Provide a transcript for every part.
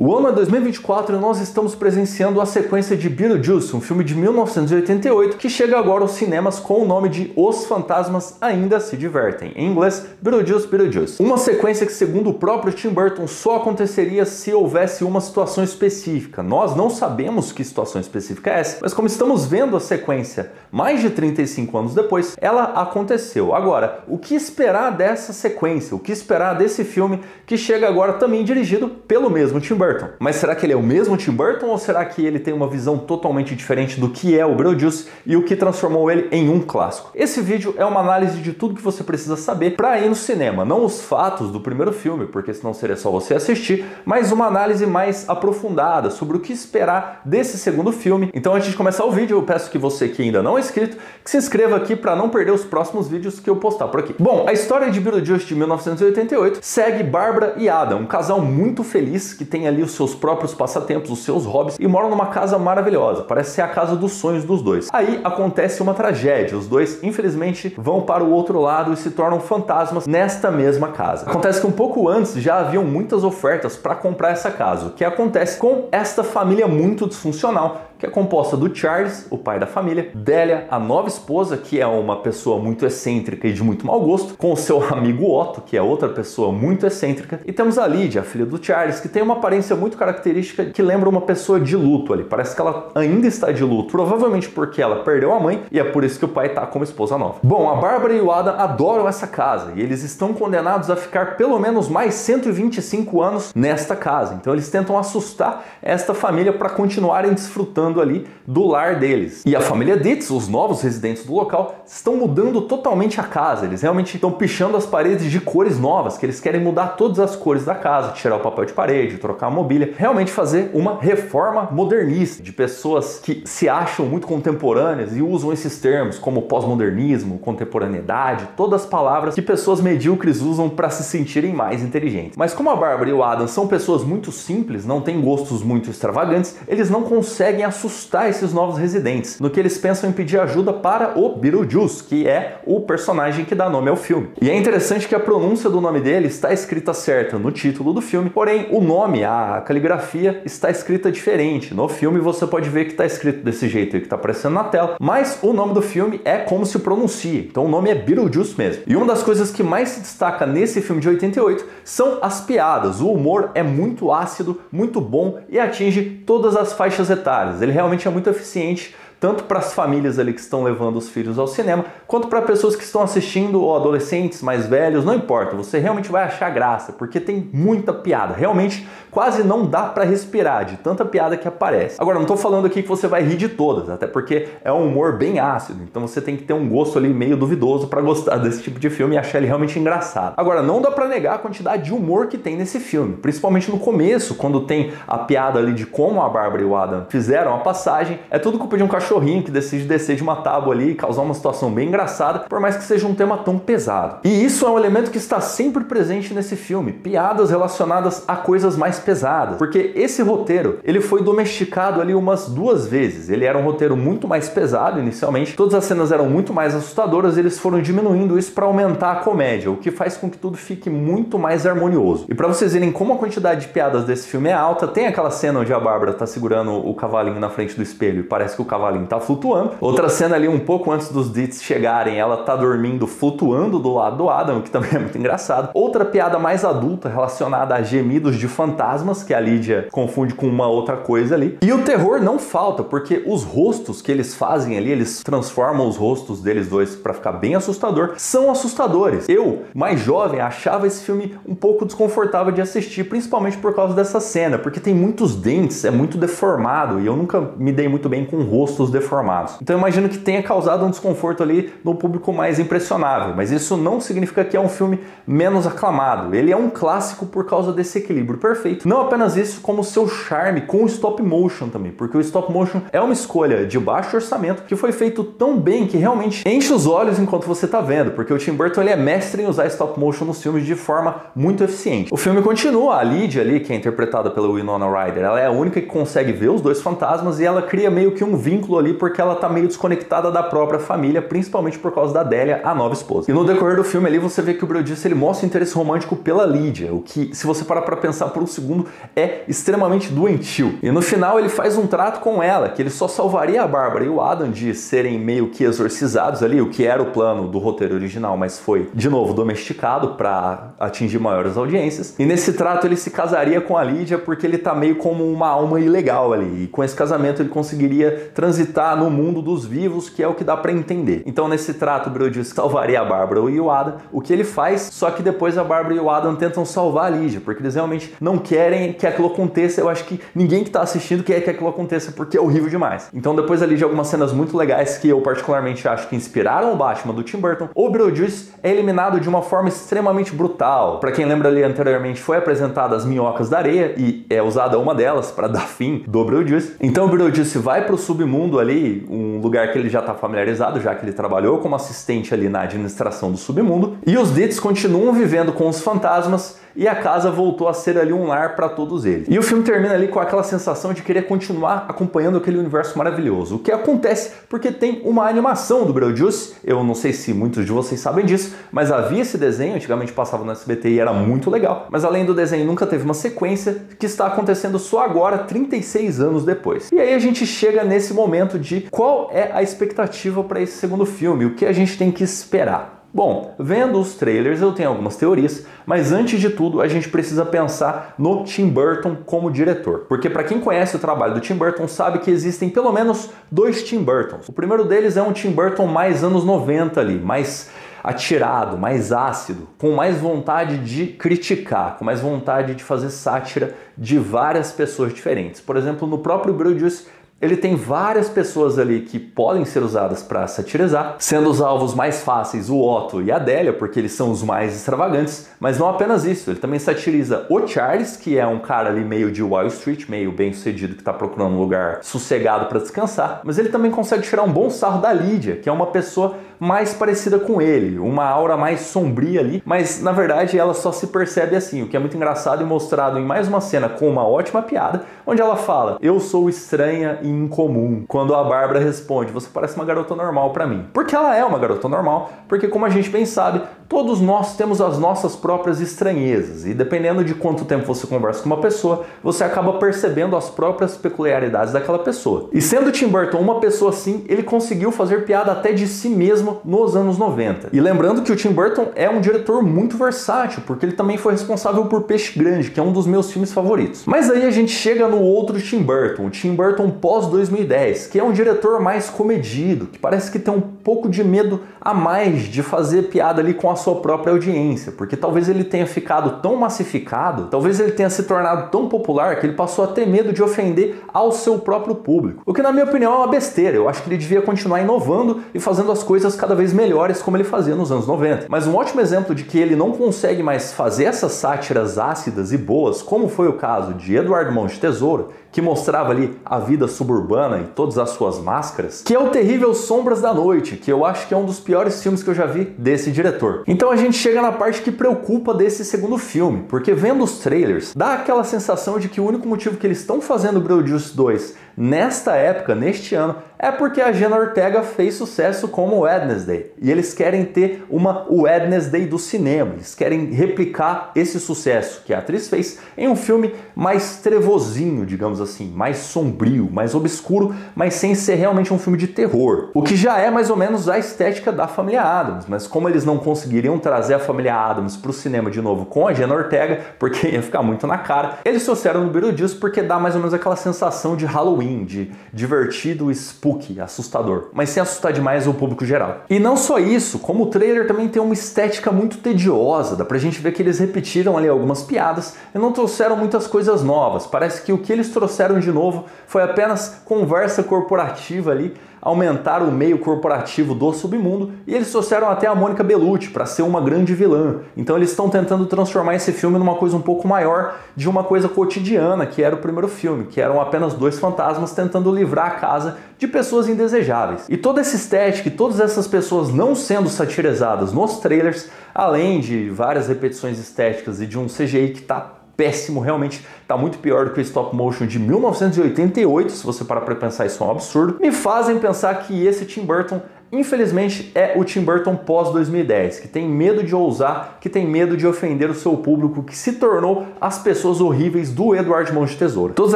O ano é 2024 e nós estamos presenciando a sequência de Beetlejuice, um filme de 1988 que chega agora aos cinemas com o nome de Os Fantasmas Ainda Se Divertem, em inglês Beetlejuice, Beetlejuice. Uma sequência que, segundo o próprio Tim Burton, só aconteceria se houvesse uma situação específica. Nós não sabemos que situação específica é essa, mas como estamos vendo a sequência mais de 35 anos depois, ela aconteceu. Agora, o que esperar dessa sequência? O que esperar desse filme que chega agora também dirigido pelo mesmo Tim Burton? Mas será que ele é o mesmo Tim Burton ou será que ele tem uma visão totalmente diferente do que é o Beetlejuice e o que transformou ele em um clássico? Esse vídeo é uma análise de tudo que você precisa saber para ir no cinema, não os fatos do primeiro filme, porque senão seria só você assistir, mas uma análise mais aprofundada sobre o que esperar desse segundo filme. Então, antes de começar o vídeo, eu peço que você que ainda não é inscrito, que se inscreva aqui para não perder os próximos vídeos que eu postar por aqui. Bom, a história de Beetlejuice de 1988 segue Barbara e Adam, um casal muito feliz que tem ali os seus próprios passatempos, os seus hobbies, e moram numa casa maravilhosa, parece ser a casa dos sonhos dos dois. Aí acontece uma tragédia, os dois infelizmente vão para o outro lado e se tornam fantasmas nesta mesma casa. Acontece que um pouco antes já haviam muitas ofertas para comprar essa casa, o que acontece com esta família muito disfuncional, que é composta do Charles, o pai da família, Delia, a nova esposa, que é uma pessoa muito excêntrica e de muito mau gosto, com o seu amigo Otto, que é outra pessoa muito excêntrica, e temos a Lydia, a filha do Charles, que tem uma aparência muito característica que lembra uma pessoa de luto ali. Parece que ela ainda está de luto, provavelmente porque ela perdeu a mãe e é por isso que o pai está como esposa nova. Bom, a Bárbara e o Adam adoram essa casa e eles estão condenados a ficar pelo menos mais 125 anos nesta casa. Então eles tentam assustar esta família para continuarem desfrutando ali do lar deles. E a família Dietz, os novos residentes do local, estão mudando totalmente a casa. Eles realmente estão pichando as paredes de cores novas, que eles querem mudar todas as cores da casa, tirar o papel de parede, trocar a mobília, realmente fazer uma reforma modernista de pessoas que se acham muito contemporâneas e usam esses termos como pós-modernismo, contemporaneidade, todas as palavras que pessoas medíocres usam para se sentirem mais inteligentes. Mas como a Bárbara e o Adam são pessoas muito simples, não têm gostos muito extravagantes, eles não conseguem assustar esses novos residentes, no que eles pensam em pedir ajuda para o Beetlejuice, que é o personagem que dá nome ao filme. E é interessante que a pronúncia do nome dele está escrita certa no título do filme, porém o nome, a caligrafia, está escrita diferente. No filme você pode ver que está escrito desse jeito aí que está aparecendo na tela, mas o nome do filme é como se pronuncia, então o nome é Beetlejuice mesmo. E uma das coisas que mais se destaca nesse filme de 88 são as piadas. O humor é muito ácido, muito bom e atinge todas as faixas etárias. Ele realmente é muito eficiente, tanto para as famílias ali que estão levando os filhos ao cinema, quanto para pessoas que estão assistindo, ou adolescentes mais velhos, não importa, você realmente vai achar graça, porque tem muita piada, realmente quase não dá para respirar de tanta piada que aparece. Agora, não estou falando aqui que você vai rir de todas, até porque é um humor bem ácido, então você tem que ter um gosto ali meio duvidoso para gostar desse tipo de filme e achar ele realmente engraçado. Agora, não dá para negar a quantidade de humor que tem nesse filme, principalmente no começo, quando tem a piada ali de como a Bárbara e o Adam fizeram a passagem, é tudo culpa de um cachorrinho que decide descer de uma tábua ali e causar uma situação bem engraçada, por mais que seja um tema tão pesado. E isso é um elemento que está sempre presente nesse filme, piadas relacionadas a coisas mais pesadas, porque esse roteiro, ele foi domesticado ali umas 2 vezes. Ele era um roteiro muito mais pesado inicialmente, todas as cenas eram muito mais assustadoras, e eles foram diminuindo isso para aumentar a comédia, o que faz com que tudo fique muito mais harmonioso. E para vocês verem como a quantidade de piadas desse filme é alta, tem aquela cena onde a Bárbara tá segurando o cavalinho na frente do espelho e parece que o cavalinho tá flutuando. Outra cena ali um pouco antes dos Dietz chegarem, ela tá dormindo flutuando do lado do Adam, o que também é muito engraçado. Outra piada mais adulta relacionada a gemidos de fantasmas, que a Lydia confunde com uma outra coisa ali. E o terror não falta, porque os rostos que eles fazem ali, eles transformam os rostos deles dois para ficar bem assustador, são assustadores. Eu, mais jovem, achava esse filme um pouco desconfortável de assistir, principalmente por causa dessa cena, porque tem muitos dentes, é muito deformado, e eu nunca me dei muito bem com rostos deformados. Então eu imagino que tenha causado um desconforto ali no público mais impressionável, mas isso não significa que é um filme menos aclamado. Ele é um clássico por causa desse equilíbrio perfeito. Não apenas isso, como seu charme com o stop motion também, porque o stop motion é uma escolha de baixo orçamento que foi feito tão bem que realmente enche os olhos enquanto você tá vendo, porque o Tim Burton ele é mestre em usar stop motion nos filmes de forma muito eficiente. O filme continua, a Lydia ali, que é interpretada pela Winona Ryder, ela é a única que consegue ver os dois fantasmas e ela cria meio que um vínculo ciclo ali porque ela tá meio desconectada da própria família, principalmente por causa da Delia, a nova esposa. E no decorrer do filme ali você vê que o Beetlejuice ele mostra interesse romântico pela Lydia, o que, se você parar pra pensar por um segundo, é extremamente doentio. E no final ele faz um trato com ela, que ele só salvaria a Bárbara e o Adam de serem meio que exorcizados ali, o que era o plano do roteiro original, mas foi, de novo, domesticado para atingir maiores audiências. E nesse trato ele se casaria com a Lydia porque ele tá meio como uma alma ilegal ali. E com esse casamento ele conseguiria transitar no mundo dos vivos, que é o que dá pra entender. Então nesse trato o Beetlejuice salvaria a Bárbara e o Adam, o que ele faz, só que depois a Bárbara e o Adam tentam salvar a Lydia, porque eles realmente não querem que aquilo aconteça. Eu acho que ninguém que tá assistindo quer que aquilo aconteça porque é horrível demais. Então depois ali de algumas cenas muito legais que eu particularmente acho que inspiraram o Batman do Tim Burton, o Beetlejuice é eliminado de uma forma extremamente brutal. Pra quem lembra ali anteriormente, foi apresentada as minhocas da areia e é usada uma delas para dar fim do Beetlejuice. Então o Beetlejuice vai pro submundo ali, um lugar que ele já tá familiarizado, já que ele trabalhou como assistente ali na administração do submundo, e os Deeds continuam vivendo com os fantasmas e a casa voltou a ser ali um lar para todos eles. E o filme termina ali com aquela sensação de querer continuar acompanhando aquele universo maravilhoso. O que acontece porque tem uma animação do Beetlejuice, eu não sei se muitos de vocês sabem disso, mas havia esse desenho, antigamente passava no SBT e era muito legal, mas além do desenho nunca teve uma sequência, que está acontecendo só agora, 36 anos depois. E aí a gente chega nesse momento de qual é a expectativa para esse segundo filme, o que a gente tem que esperar. Bom, vendo os trailers eu tenho algumas teorias, mas antes de tudo a gente precisa pensar no Tim Burton como diretor. Porque para quem conhece o trabalho do Tim Burton sabe que existem pelo menos dois Tim Burtons. O primeiro deles é um Tim Burton mais anos 90 ali, mais atirado, mais ácido, com mais vontade de criticar, com mais vontade de fazer sátira de várias pessoas diferentes. Por exemplo, no próprio Beetlejuice, ele tem várias pessoas ali que podem ser usadas para satirizar, sendo os alvos mais fáceis o Otto e a Delia, porque eles são os mais extravagantes, mas não apenas isso, ele também satiriza o Charles, que é um cara ali meio de Wall Street, meio bem sucedido, que está procurando um lugar sossegado para descansar, mas ele também consegue tirar um bom sarro da Lydia, que é uma pessoa mais parecida com ele, uma aura mais sombria ali, mas na verdade ela só se percebe assim, o que é muito engraçado e mostrado em mais uma cena com uma ótima piada, onde ela fala: "Eu sou estranha e incomum", quando a Bárbara responde: "Você parece uma garota normal pra mim". Porque ela é uma garota normal, porque como a gente bem sabe, todos nós temos as nossas próprias estranhezas, e dependendo de quanto tempo você conversa com uma pessoa, você acaba percebendo as próprias peculiaridades daquela pessoa. E sendo Tim Burton uma pessoa assim, ele conseguiu fazer piada até de si mesmo nos anos 90. E lembrando que o Tim Burton é um diretor muito versátil, porque ele também foi responsável por Peixe Grande, que é um dos meus filmes favoritos. Mas aí a gente chega no outro Tim Burton, o Tim Burton pós-2010, que é um diretor mais comedido, que parece que tem um pouco de medo a mais de fazer piada ali com a sua própria audiência, porque talvez ele tenha ficado tão massificado, talvez ele tenha se tornado tão popular que ele passou a ter medo de ofender ao seu próprio público. O que na minha opinião é uma besteira, eu acho que ele devia continuar inovando e fazendo as coisas cada vez melhores como ele fazia nos anos 90. Mas um ótimo exemplo de que ele não consegue mais fazer essas sátiras ácidas e boas, como foi o caso de Eduardo Mão de Tesoura, que mostrava ali a vida suburbana e todas as suas máscaras, que é o terrível Sombras da Noite, que eu acho que é um dos piores filmes que eu já vi desse diretor. Então a gente chega na parte que preocupa desse segundo filme, porque vendo os trailers, dá aquela sensação de que o único motivo que eles estão fazendo o Beetlejuice 2 nesta época, neste ano, é porque a Jenna Ortega fez sucesso como Wednesday. E eles querem ter uma Wednesday do cinema. Eles querem replicar esse sucesso que a atriz fez em um filme mais trevozinho, digamos assim, mais sombrio, mais obscuro, mas sem ser realmente um filme de terror. O que já é mais ou menos a estética da família Addams. Mas como eles não conseguiriam trazer a família Addams para o cinema de novo com a Jenna Ortega, porque ia ficar muito na cara, eles trouxeram no Beetlejuice porque dá mais ou menos aquela sensação de Halloween, de divertido, spooky, assustador, mas sem assustar demais o público geral. E não só isso, como o trailer também tem uma estética muito tediosa, dá pra gente ver que eles repetiram ali algumas piadas e não trouxeram muitas coisas novas. Parece que o que eles trouxeram de novo foi apenas conversa corporativa ali, aumentar o meio corporativo do submundo, e eles trouxeram até a Mônica Bellucci para ser uma grande vilã. Então eles estão tentando transformar esse filme numa coisa um pouco maior, de uma coisa cotidiana, que era o primeiro filme, que eram apenas dois fantasmas tentando livrar a casa de pessoas indesejáveis. E toda essa estética e todas essas pessoas não sendo satirizadas nos trailers, além de várias repetições estéticas e de um CGI que tá péssimo, realmente tá muito pior do que o stop motion de 1988, se você parar pra pensar, isso é um absurdo, me fazem pensar que esse Tim Burton, infelizmente, é o Tim Burton pós-2010, que tem medo de ousar, que tem medo de ofender o seu público, que se tornou as pessoas horríveis do Edward Mãos de Tesoura. Todas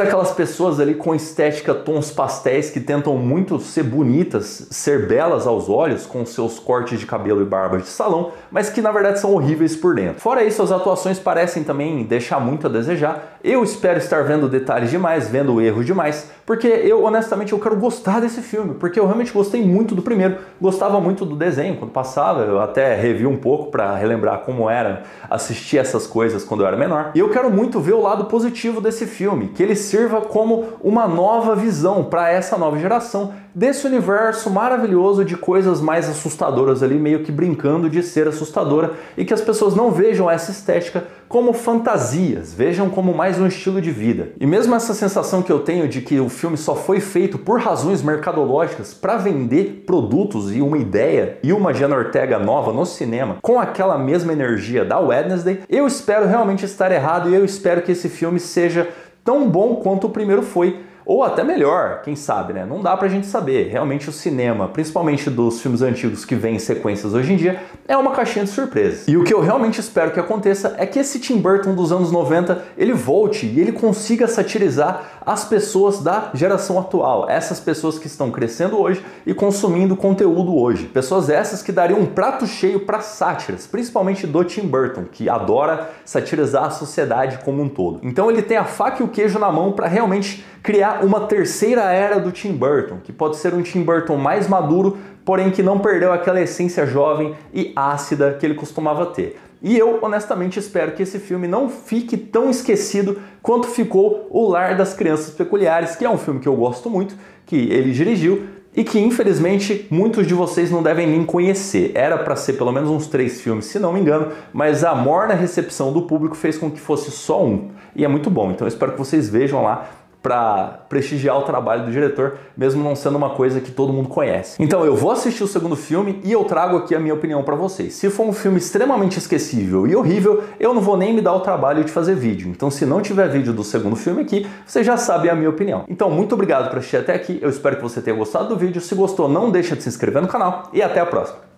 aquelas pessoas ali com estética tons pastéis que tentam muito ser bonitas, ser belas aos olhos, com seus cortes de cabelo e barba de salão, mas que na verdade são horríveis por dentro. Fora isso, as atuações parecem também deixar muito a desejar. Eu espero estar vendo detalhes demais, vendo erros demais, porque eu, honestamente, eu quero gostar desse filme, porque eu realmente gostei muito do primeiro, gostava muito do desenho quando passava, eu até revi um pouco para relembrar como era assistir essas coisas quando eu era menor. E eu quero muito ver o lado positivo desse filme, que ele sirva como uma nova visão para essa nova geração desse universo maravilhoso de coisas mais assustadoras ali, meio que brincando de ser assustadora, e que as pessoas não vejam essa estética como fantasias, vejam como mais um estilo de vida. E mesmo essa sensação que eu tenho de que o filme só foi feito por razões mercadológicas para vender produtos e uma ideia e uma Jenna Ortega nova no cinema com aquela mesma energia da Wednesday, eu espero realmente estar errado e eu espero que esse filme seja tão bom quanto o primeiro foi, ou até melhor, quem sabe, né? Não dá pra gente saber. Realmente o cinema, principalmente dos filmes antigos que vêm em sequências hoje em dia, é uma caixinha de surpresas. E o que eu realmente espero que aconteça é que esse Tim Burton dos anos 90, ele volte e ele consiga satirizar as pessoas da geração atual, essas pessoas que estão crescendo hoje e consumindo conteúdo hoje. Pessoas essas que dariam um prato cheio para sátiras, principalmente do Tim Burton, que adora satirizar a sociedade como um todo. Então ele tem a faca e o queijo na mão para realmente criar uma terceira era do Tim Burton, que pode ser um Tim Burton mais maduro, porém que não perdeu aquela essência jovem e ácida que ele costumava ter. E eu, honestamente, espero que esse filme não fique tão esquecido quanto ficou O Lar das Crianças Peculiares, que é um filme que eu gosto muito, que ele dirigiu e que, infelizmente, muitos de vocês não devem nem conhecer. Era para ser pelo menos uns 3 filmes, se não me engano, mas a morna recepção do público fez com que fosse só um. E é muito bom, então eu espero que vocês vejam lá para prestigiar o trabalho do diretor, mesmo não sendo uma coisa que todo mundo conhece. Então eu vou assistir o segundo filme e eu trago aqui a minha opinião para vocês. Se for um filme extremamente esquecível e horrível, eu não vou nem me dar o trabalho de fazer vídeo. Então se não tiver vídeo do segundo filme aqui, você já sabe a minha opinião. Então muito obrigado por assistir até aqui, eu espero que você tenha gostado do vídeo. Se gostou, não deixa de se inscrever no canal e até a próxima.